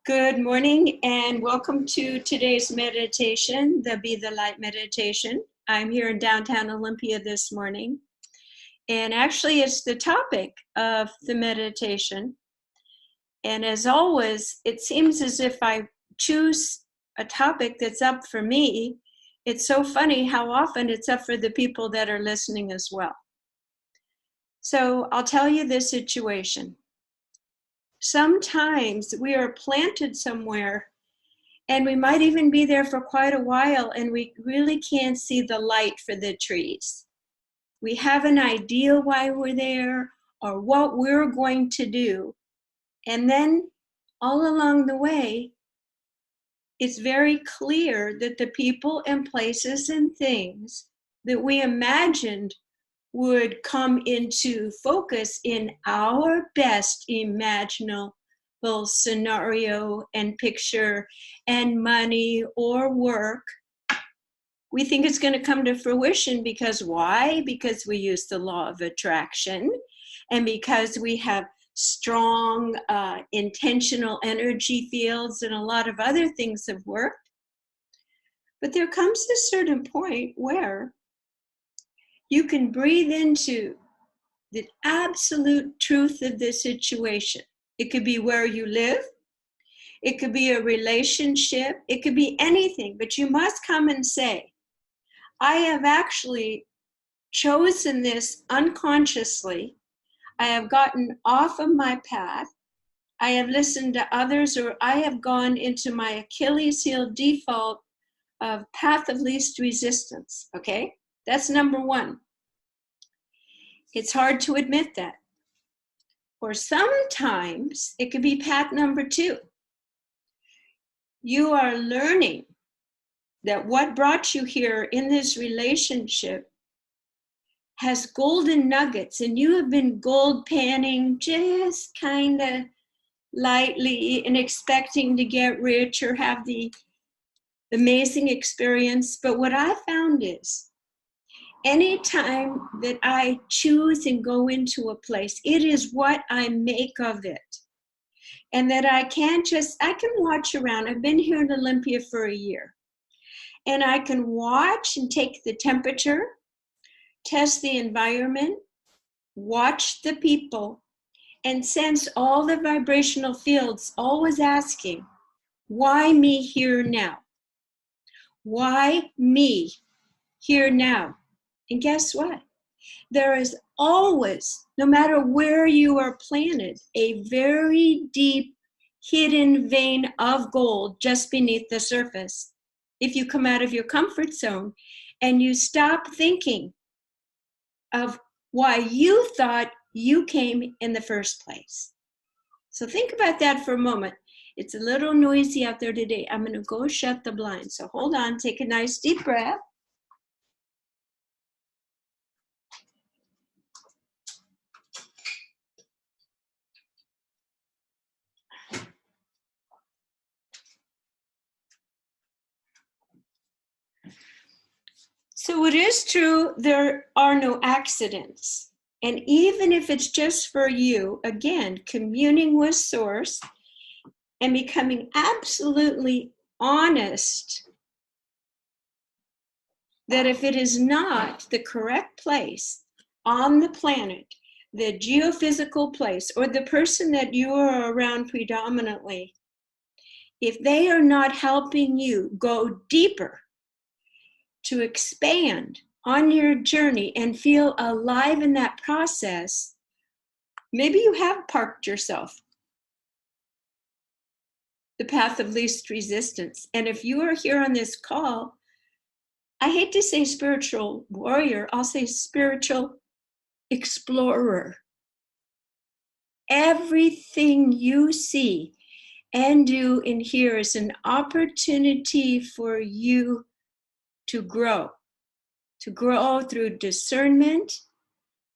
Good morning and welcome to today's meditation, the Be the Light meditation. I'm here in downtown Olympia this morning. And actually it's the topic of the meditation. And as always, it seems as if I choose a topic that's up for me. It's so funny how often it's up for the people that are listening as well. So I'll tell you the situation. Sometimes we are planted somewhere and we might even be there for quite a while and we really can't see the light for the trees. We have an idea why we're there or what we're going to do. And then all along the way, it's very clear that the people and places and things that we imagined would come into focus in our best imaginable scenario and picture and money or work, we think it's going to come to fruition because why? Because we use the law of attraction and because we have strong intentional energy fields and a lot of other things have worked. But there comes a certain point where you can breathe into the absolute truth of the situation. It could be where you live. It could be a relationship. It could be anything, but you must come and say, I have actually chosen this unconsciously. I have gotten off of my path. I have listened to others, or I have gone into my Achilles heel default of path of least resistance, okay? That's number one. It's hard to admit that. Or sometimes it could be path number two. You are learning that what brought you here in this relationship has golden nuggets, and you have been gold panning just kind of lightly and expecting to get rich or have the amazing experience. But what I found is anytime that I choose and go into a place, it is what I make of it. And that I can watch around. I've been here in Olympia for a year. And I can watch and take the temperature, test the environment, watch the people, and sense all the vibrational fields, always asking, why me here now? Why me here now? And guess what? There is always, no matter where you are planted, a very deep hidden vein of gold just beneath the surface. If you come out of your comfort zone and you stop thinking of why you thought you came in the first place. So think about that for a moment. It's a little noisy out there today. I'm going to go shut the blinds. So hold on, take a nice deep breath. So it is true, there are no accidents. And even if it's just for you, again, communing with Source and becoming absolutely honest that if it is not the correct place on the planet, the geophysical place, or the person that you are around predominantly, if they are not helping you go deeper to expand on your journey and feel alive in that process, maybe you have parked yourself. The path of least resistance. And if you are here on this call, I hate to say spiritual warrior, I'll say spiritual explorer. Everything you see and do and hear is an opportunity for you to grow through discernment,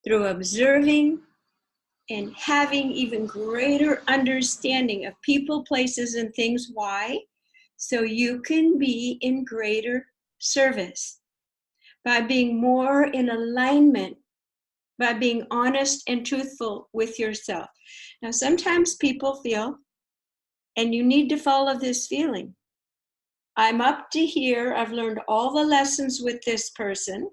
through observing, and having even greater understanding of people, places, and things. Why? So you can be in greater service by being more in alignment, by being honest and truthful with yourself. Now, sometimes people feel And you need to follow this feeling. I'm up to here. I've learned all the lessons with this person.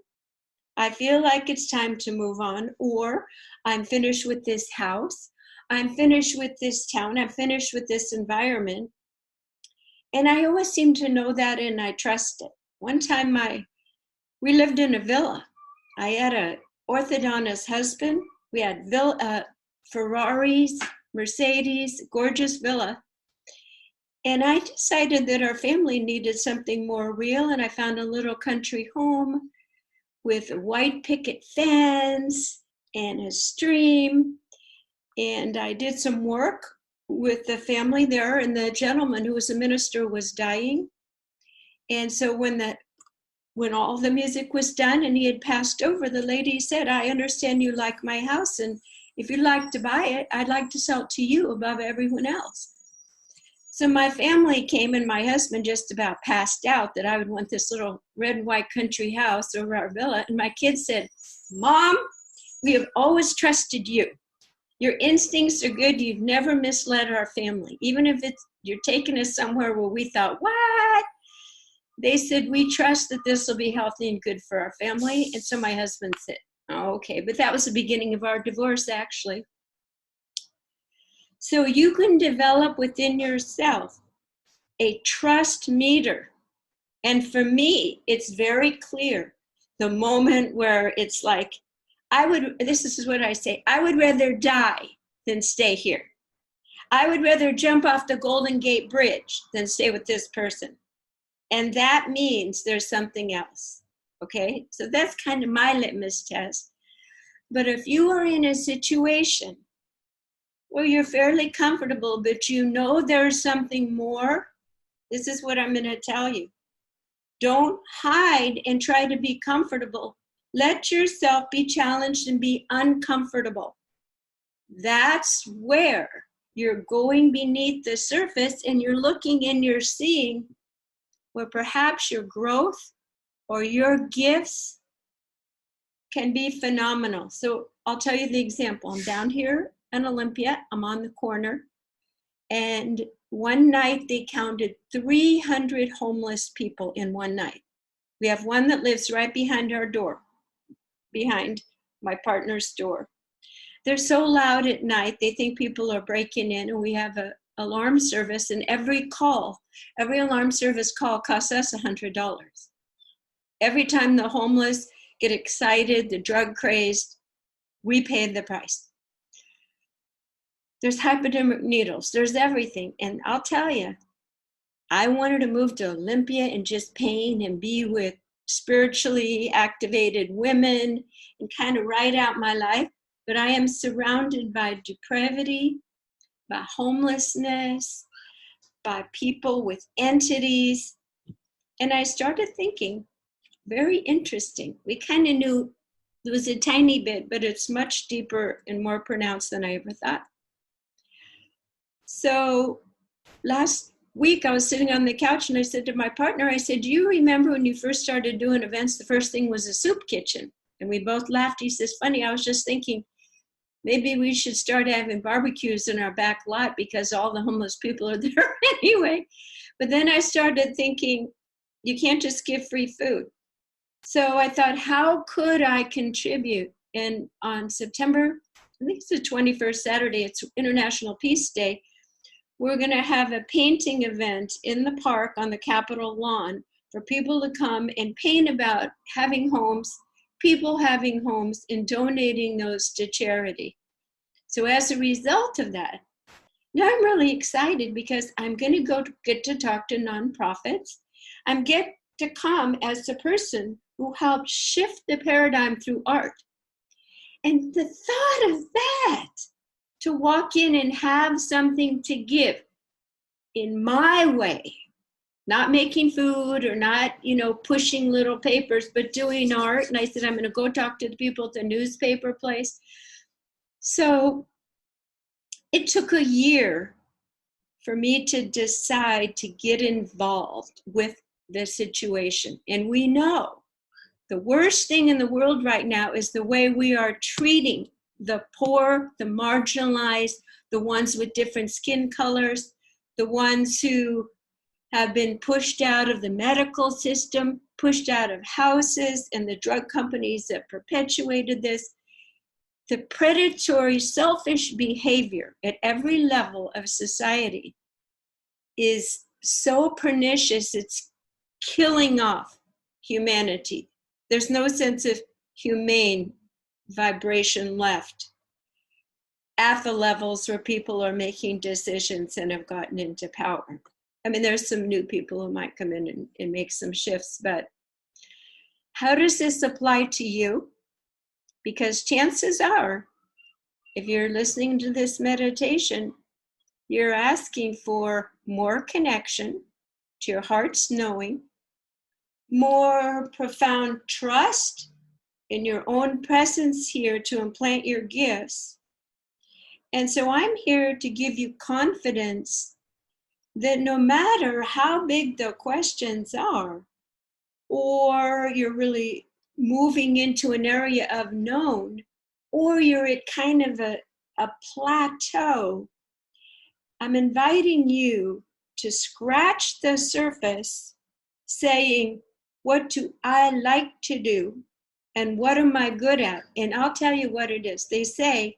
I feel like it's time to move on, or I'm finished with this house. I'm finished with this town. I'm finished with this environment. And I always seem to know that, and I trust it. One time we lived in a villa. I had an orthodontist husband. We had Ferraris, Mercedes, gorgeous villa. And I decided that our family needed something more real, and I found a little country home with white picket fence and a stream. And I did some work with the family there, and the gentleman who was a minister was dying. And so when all the music was done and he had passed over, the lady said, I understand you like my house, and if you'd like to buy it, I'd like to sell it to you above everyone else. So my family came, and my husband just about passed out that I would want this little red and white country house over our villa. And my kids said, Mom, we have always trusted you. Your instincts are good. You've never misled our family. Even if you're taking us somewhere where we thought, what? They said, we trust that this will be healthy and good for our family. And so my husband said, oh, okay. But that was the beginning of our divorce, actually. So you can develop within yourself a trust meter. And for me, it's very clear. The moment where it's like, this is what I say, I would rather die than stay here. I would rather jump off the Golden Gate Bridge than stay with this person. And that means there's something else, okay? So that's kind of my litmus test. But if you are in a situation where you're fairly comfortable, but you know there's something more, this is what I'm going to tell you. Don't hide and try to be comfortable. Let yourself be challenged and be uncomfortable. That's where you're going beneath the surface, and you're looking and you're seeing where perhaps your growth or your gifts can be phenomenal. So I'll tell you the example. I'm down here in Olympia. I'm on the corner. And one night they counted 300 homeless people in one night. We have one that lives right behind our door, behind my partner's door. They're so loud at night, they think people are breaking in, and we have an alarm service, and every alarm service call costs us $100. Every time the homeless get excited, the drug crazed, we pay the price. There's hypodermic needles, there's everything. And I'll tell you, I wanted to move to Olympia and just paint and be with spiritually activated women and kind of write out my life. But I am surrounded by depravity, by homelessness, by people with entities. And I started thinking, very interesting. We kind of knew it was a tiny bit, but it's much deeper and more pronounced than I ever thought. So last week I was sitting on the couch and I said to my partner, I said, do you remember when you first started doing events, the first thing was a soup kitchen? And we both laughed. He says, funny, I was just thinking, maybe we should start having barbecues in our back lot because all the homeless people are there anyway. But then I started thinking, you can't just give free food. So I thought, how could I contribute? And on September, I think it's the 21st Saturday, it's International Peace Day, we're going to have a painting event in the park on the Capitol lawn for people to come and paint about having homes, people having homes, and donating those to charity. So as a result of that, now I'm really excited because I'm going to get to talk to nonprofits. I'm get to come as the person who helped shift the paradigm through art. And the thought of that, to walk in and have something to give in my way, not making food or not, pushing little papers, but doing art. And I said, I'm going to go talk to the people at the newspaper place. So it took a year for me to decide to get involved with the situation. And we know the worst thing in the world right now is the way we are treating the poor, the marginalized, the ones with different skin colors, the ones who have been pushed out of the medical system, pushed out of houses, and the drug companies that perpetuated this. The predatory, selfish behavior at every level of society is so pernicious, it's killing off humanity. There's no sense of humane vibration left at the levels where people are making decisions and have gotten into power. I mean, there's some new people who might come in and make some shifts, but how does this apply to you? Because chances are, if you're listening to this meditation, you're asking for more connection to your heart's knowing, more profound trust in your own presence here to implant your gifts. And so I'm here to give you confidence that no matter how big the questions are, or you're really moving into an area of known, or you're at kind of a plateau, I'm inviting you to scratch the surface, saying, what do I like to do? And what am I good at? And I'll tell you what it is. They say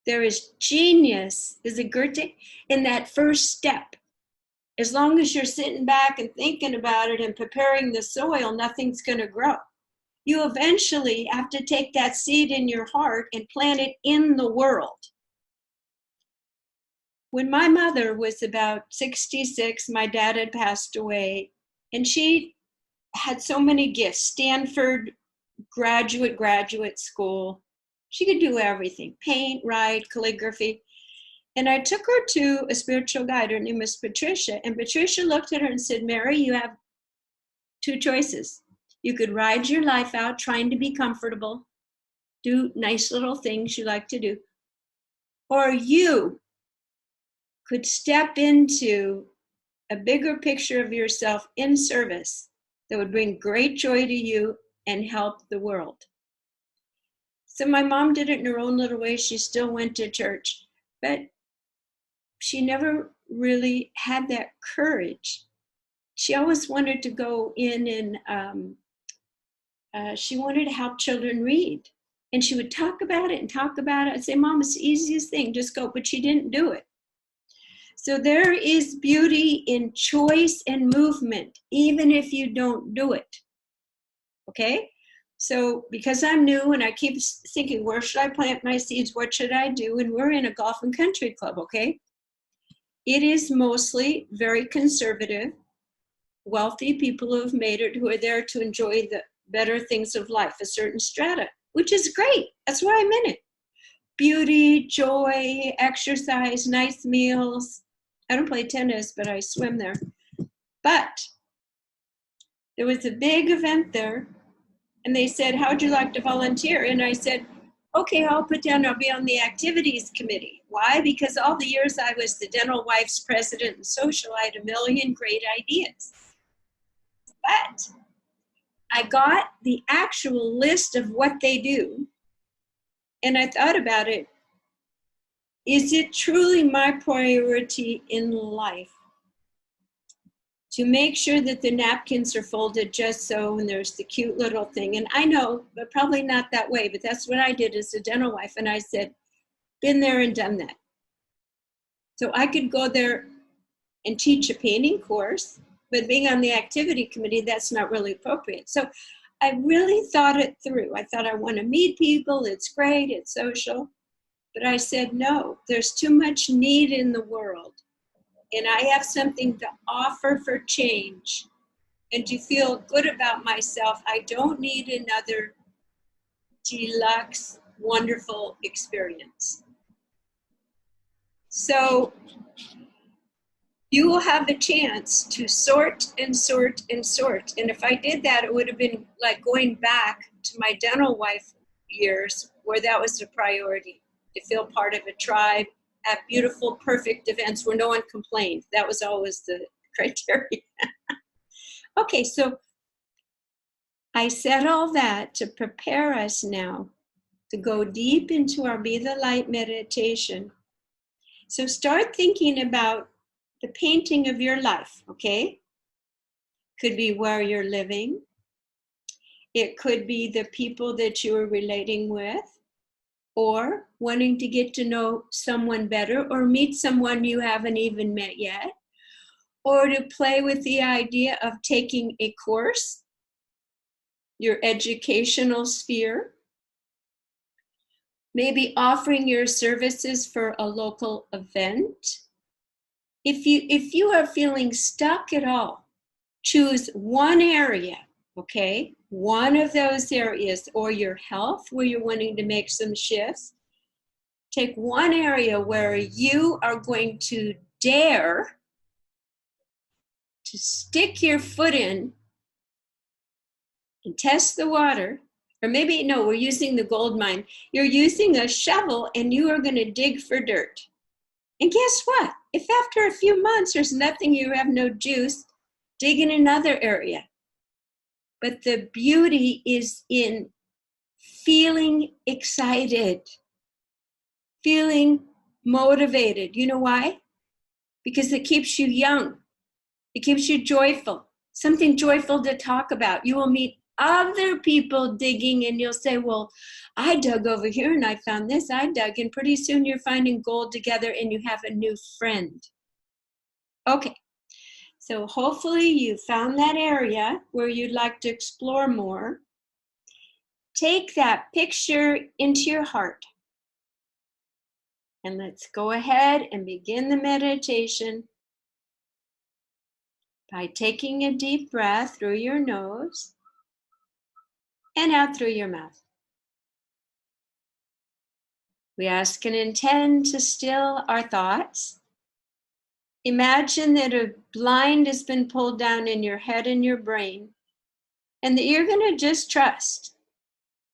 there is genius, is it Goethe, in that first step. As long as you're sitting back and thinking about it and preparing the soil, nothing's going to grow. You eventually have to take that seed in your heart and plant it in the world. When my mother was about 66, my dad had passed away, and she had so many gifts. Stanford graduate school. She could do everything, paint, write, calligraphy. And I took her to a spiritual guide. Her name was Patricia. And Patricia looked at her and said, Mary, you have two choices. You could ride your life out trying to be comfortable, do nice little things you like to do, or you could step into a bigger picture of yourself in service that would bring great joy to you and help the world. So my mom did it in her own little way. She still went to church, but she never really had that courage. She always wanted to go in and she wanted to help children read. And she would talk about it and talk about it. I'd say, Mom, it's the easiest thing, just go. But she didn't do it. So there is beauty in choice and movement, even if you don't do it. Okay? So because I'm new and I keep thinking, where should I plant my seeds? What should I do? And we're in a golf and country club, okay? It is mostly very conservative, wealthy people who have made it, who are there to enjoy the better things of life, a certain strata, which is great. That's why I'm in it. Beauty, joy, exercise, nice meals. I don't play tennis, but I swim there. But there was a big event there, and they said, how'd you like to volunteer? And I said, okay, I'll put down, I'll be on the activities committee. Why? Because all the years I was the dental wife's president and social, I had a million great ideas. But I got the actual list of what they do, and I thought about it. Is it truly my priority in life to make sure that the napkins are folded just so, and there's the cute little thing? And I know, but probably not that way, but that's what I did as a dental wife. And I said, been there and done that. So I could go there and teach a painting course, but being on the activity committee, that's not really appropriate. So I really thought it through. I thought, I want to meet people. It's great. It's social. But I said, no, there's too much need in the world. And I have something to offer for change. And to feel good about myself, I don't need another deluxe, wonderful experience. So you will have the chance to sort and sort and sort. And if I did that, it would have been like going back to my dental wife years, where that was the priority, to feel part of a tribe, have beautiful, perfect events where no one complained. That was always the criteria. Okay, so I said all that to prepare us now to go deep into our Be the Light meditation. So start thinking about the painting of your life, okay? Could be where you're living. It could be the people that you are relating with, or wanting to get to know someone better, or meet someone you haven't even met yet, or to play with the idea of taking a course, your educational sphere, maybe offering your services for a local event. If you are feeling stuck at all, choose one area, okay? One of those areas, or your health where you're wanting to make some shifts. Take one area where you are going to dare to stick your foot in and test the water. Or maybe, no, we're using the gold mine. You're using a shovel and you are going to dig for dirt. And guess what? If after a few months there's nothing, you have no juice, dig in another area. But the beauty is in feeling excited, feeling motivated. You know why? Because it keeps you young. It keeps you joyful, something joyful to talk about. You will meet other people digging and you'll say, well, I dug over here and I found this, I dug, and pretty soon you're finding gold together and you have a new friend. Okay, so hopefully you found that area where you'd like to explore more. Take that picture into your heart. And let's go ahead and begin the meditation by taking a deep breath through your nose and out through your mouth. We ask and intend to still our thoughts. Imagine that a blind has been pulled down in your head and your brain, and that you're going to just trust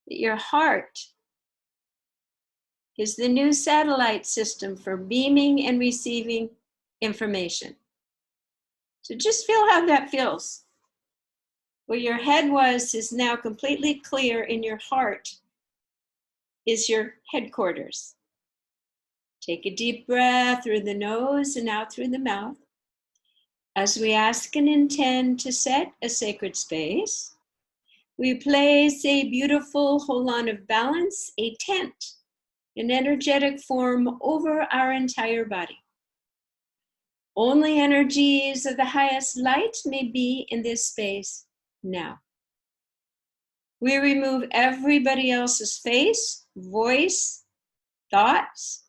that your heart is the new satellite system for beaming and receiving information. So just feel how that feels. Where your head was is now completely clear, and your heart is your headquarters. Take a deep breath through the nose and out through the mouth as we ask and intend to set a sacred space. We place a beautiful holon of balance, a tent, an energetic form over our entire body. Only energies of the highest light may be in this space now. We remove everybody else's face, voice, thoughts,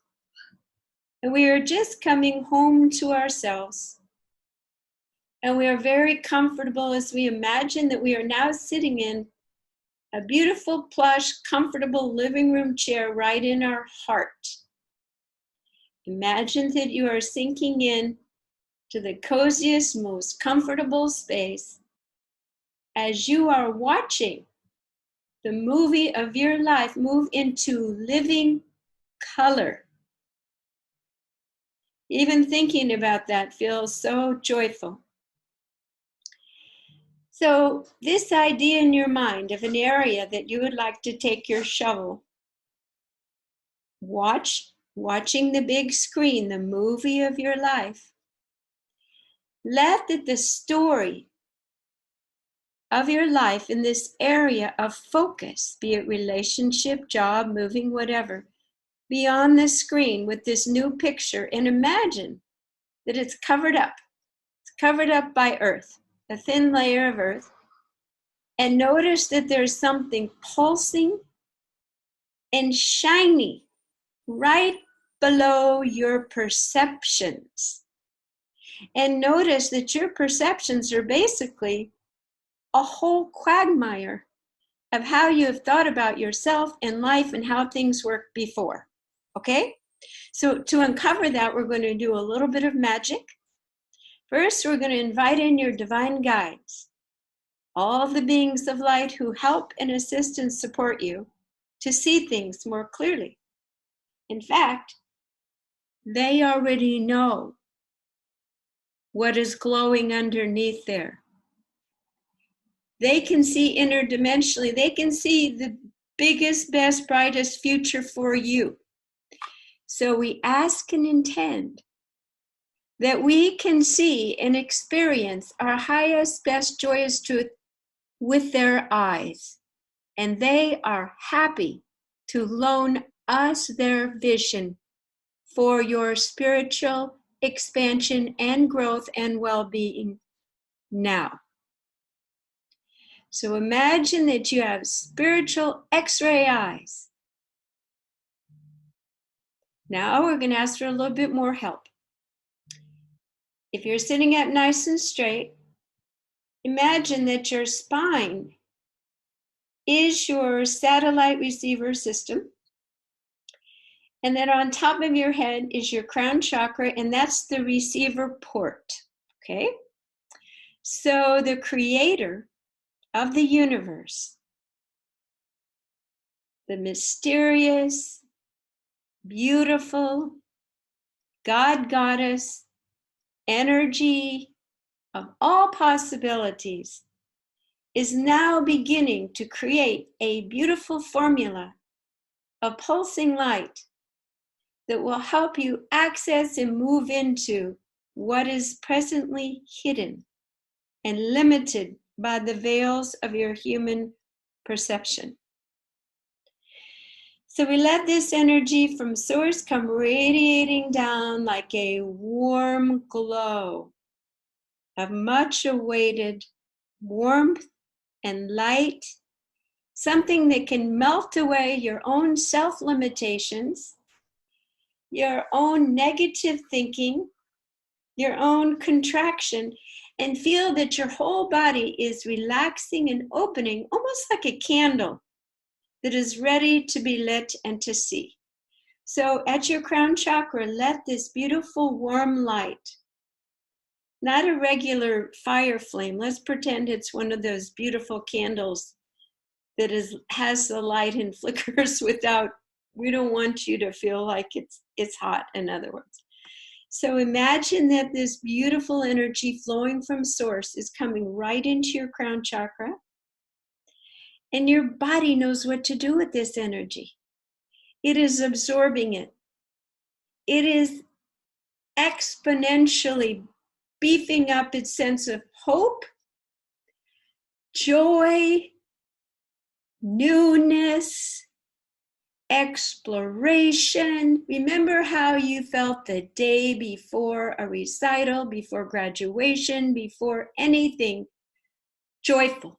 and we are just coming home to ourselves. And we are very comfortable as we imagine that we are now sitting in a beautiful, plush, comfortable living room chair right in our heart. Imagine that you are sinking in to the coziest, most comfortable space as you are watching the movie of your life move into living color. Even thinking about that feels so joyful. So this idea in your mind of an area that you would like to take your shovel, watching the big screen, the movie of your life, let the story of your life in this area of focus, be it relationship, job, moving, whatever, be on the screen with this new picture, and imagine that it's covered up. It's covered up by earth, a thin layer of earth. And notice that there's something pulsing and shiny right below your perceptions. And notice that your perceptions are basically a whole quagmire of how you have thought about yourself and life and how things worked before. Okay? So to uncover that, we're going to do a little bit of magic. First, we're going to invite in your divine guides, all the beings of light who help and assist and support you to see things more clearly. In fact, they already know what is glowing underneath there. They can see interdimensionally. They can see the biggest, best, brightest future for you. So we ask and intend that we can see and experience our highest, best, joyous truth with their eyes. And they are happy to loan us their vision for your spiritual expansion and growth and well-being now. So imagine that you have spiritual X-ray eyes. Now we're going to ask for a little bit more help. If you're sitting up nice and straight, imagine that your spine is your satellite receiver system, and that on top of your head is your crown chakra, and that's the receiver port, okay? So the creator of the universe, the mysterious, beautiful God Goddess energy of all possibilities, is now beginning to create a beautiful formula of pulsing light that will help you access and move into what is presently hidden and limited by the veils of your human perception. So we let this energy from source come radiating down like a warm glow of much awaited warmth and light, something that can melt away your own self-limitations, your own negative thinking, your own contraction, and feel that your whole body is relaxing and opening, almost like a candle that is ready to be lit and to see. So at your crown chakra, let this beautiful warm light, not a regular fire flame, let's pretend it's one of those beautiful candles that has the light and flickers without, we don't want you to feel like it's hot, in other words. So imagine that this beautiful energy flowing from source is coming right into your crown chakra, and your body knows what to do with this energy. It is absorbing it. It is exponentially beefing up its sense of hope, joy, newness, exploration. Remember how you felt the day before a recital, before graduation, before anything joyful.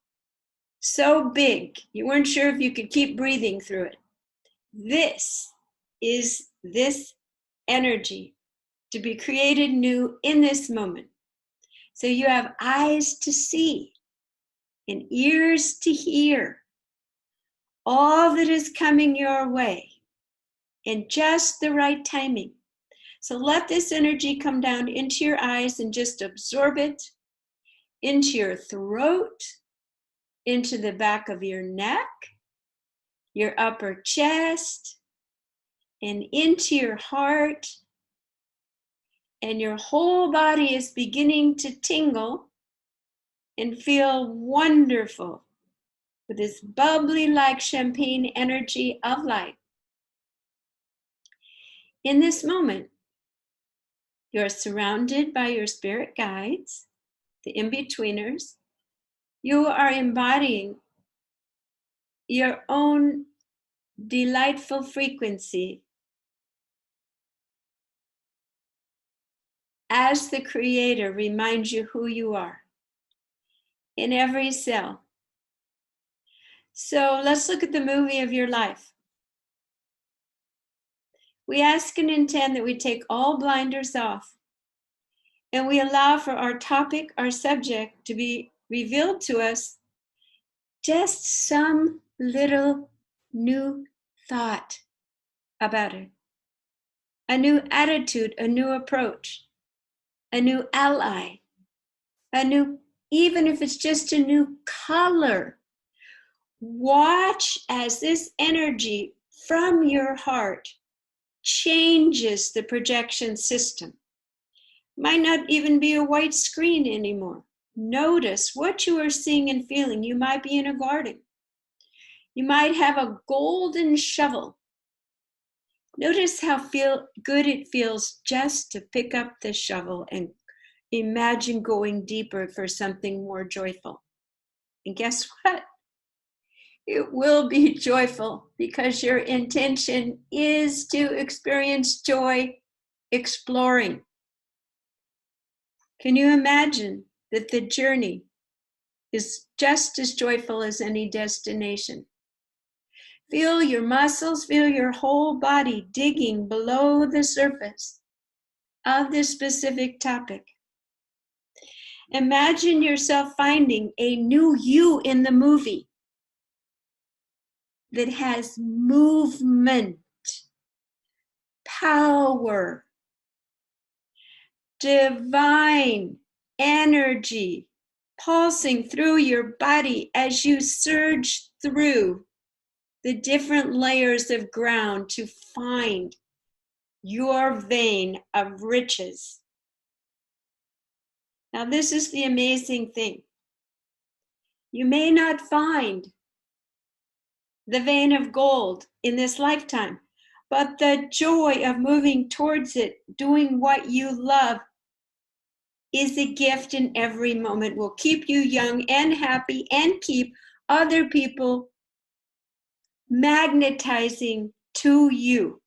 So big, you weren't sure if you could keep breathing through it. This is this energy to be created new in this moment. So you have eyes to see and ears to hear all that is coming your way in just the right timing. So let this energy come down into your eyes and just absorb it into your throat, into the back of your neck, your upper chest, and into your heart. And your whole body is beginning to tingle and feel wonderful with this bubbly like champagne energy of light. In this moment, you're surrounded by your spirit guides, the in-betweeners. You are embodying your own delightful frequency as the Creator reminds you who you are in every cell. So let's look at the movie of your life. We ask and intend that we take all blinders off, and we allow for our topic, our subject, to be revealed to us, just some little new thought about it, a new attitude, a new approach, a new ally, a new, even if it's just a new color. Watch as this energy from your heart changes the projection system. Might not even be a white screen anymore. Notice what you are seeing and feeling. You might be in a garden. You might have a golden shovel Notice how good it feels just to pick up the shovel and imagine going deeper for something more joyful. And guess what? It will be joyful because your intention is to experience joy exploring. Can you imagine that the journey is just as joyful as any destination? Feel your muscles, feel your whole body digging below the surface of this specific topic. Imagine yourself finding a new you in the movie that has movement, power, divine energy pulsing through your body as you surge through the different layers of ground to find your vein of riches. Now, this is the amazing thing. You may not find the vein of gold in this lifetime, but the joy of moving towards it, doing what you love, is a gift in every moment. Will keep you young and happy and keep other people magnetizing to you.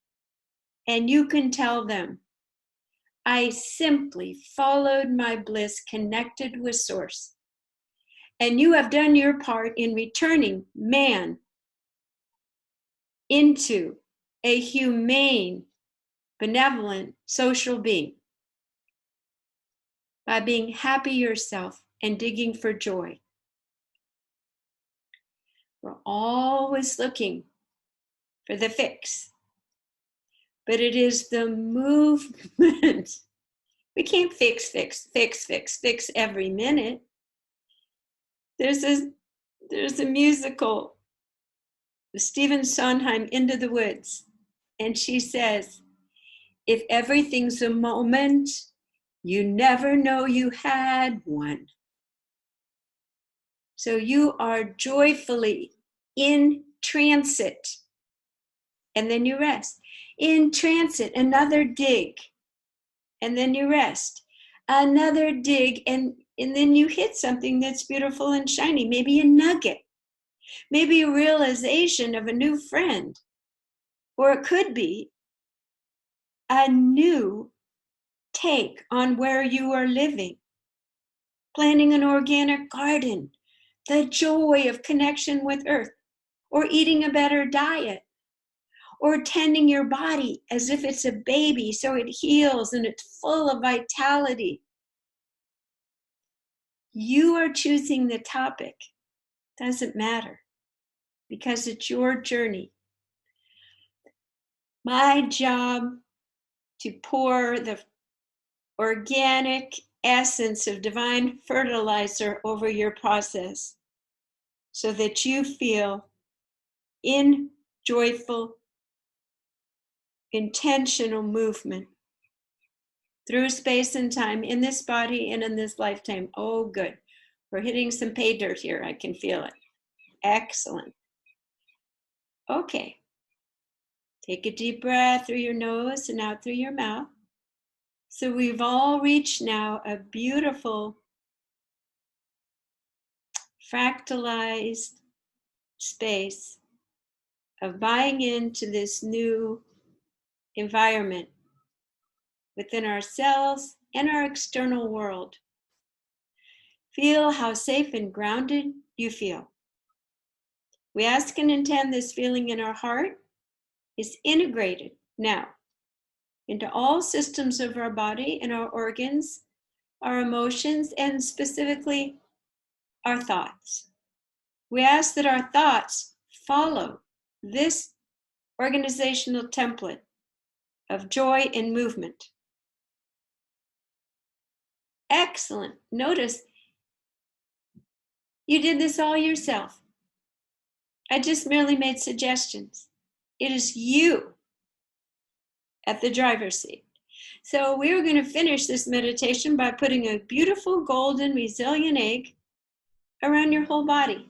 And you can tell them, I simply followed my bliss, connected with Source. And you have done your part in returning man into a humane, benevolent, social being by being happy yourself and digging for joy. We're always looking for the fix, but it is the movement. We can't fix every minute. There's a musical, Stephen Sondheim, Into the Woods, and she says, if everything's a moment, you never know you had one. So you are joyfully in transit, and then you rest. In transit, another dig, and then you rest. Another dig, and then you hit something that's beautiful and shiny, maybe a nugget, maybe a realization of a new friend, or it could be a new take on where you are living. Planting an organic garden, the joy of connection with earth, or eating a better diet, or tending your body as if it's a baby so it heals and it's full of vitality. You are choosing the topic. Doesn't matter, because it's your journey. My job to pour the organic essence of divine fertilizer over your process so that you feel in joyful, intentional movement through space and time in this body and in this lifetime. Oh, good. We're hitting some pay dirt here. I can feel it. Excellent. Okay. Take a deep breath through your nose and out through your mouth. So we've all reached now a beautiful fractalized space of buying into this new environment within ourselves and our external world. Feel how safe and grounded you feel. We ask and intend this feeling in our heart is integrated now into all systems of our body and our organs, our emotions, and specifically our thoughts. We ask that our thoughts follow this organizational template of joy and movement. Excellent. Notice you did this all yourself. I just merely made suggestions. It is you at the driver's seat. So we're going to finish this meditation by putting a beautiful golden resilient egg around your whole body.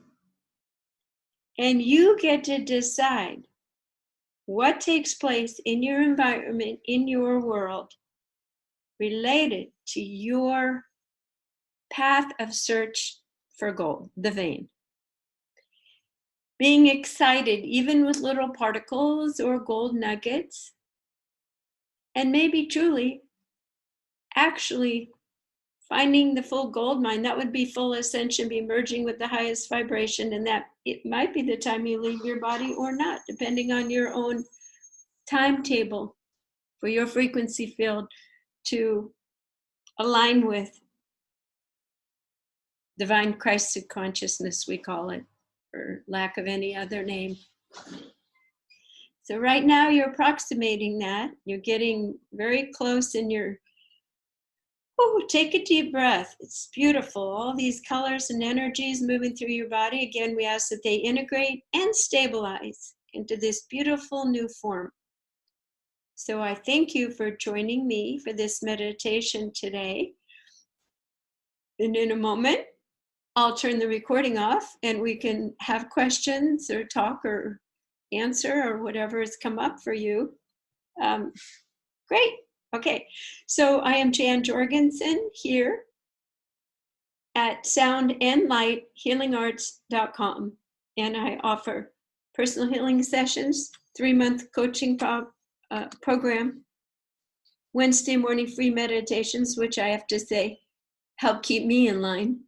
And you get to decide what takes place in your environment, in your world, related to your path of search for gold, the vein. Being excited, even with little particles or gold nuggets, and maybe truly, actually finding the full gold mine. That would be full ascension, be merging with the highest vibration, and that it might be the time you leave your body or not, depending on your own timetable for your frequency field to align with divine Christed consciousness, we call it, for lack of any other name. So right now you're approximating that. You're getting very close in your, take a deep breath. It's beautiful. All these colors and energies moving through your body. Again, we ask that they integrate and stabilize into this beautiful new form. So I thank you for joining me for this meditation today. And in a moment, I'll turn the recording off and we can have questions or talk or answer or whatever has come up for you. Great. Okay. So I am Jan Jorgensen here at soundandlighthealingarts.com. And I offer personal healing sessions, 3-month coaching program, Wednesday morning free meditations, which I have to say help keep me in line.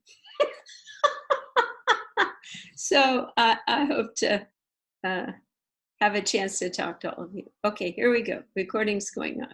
So I hope to have a chance to talk to all of you. Okay, here we go. Recording's going on.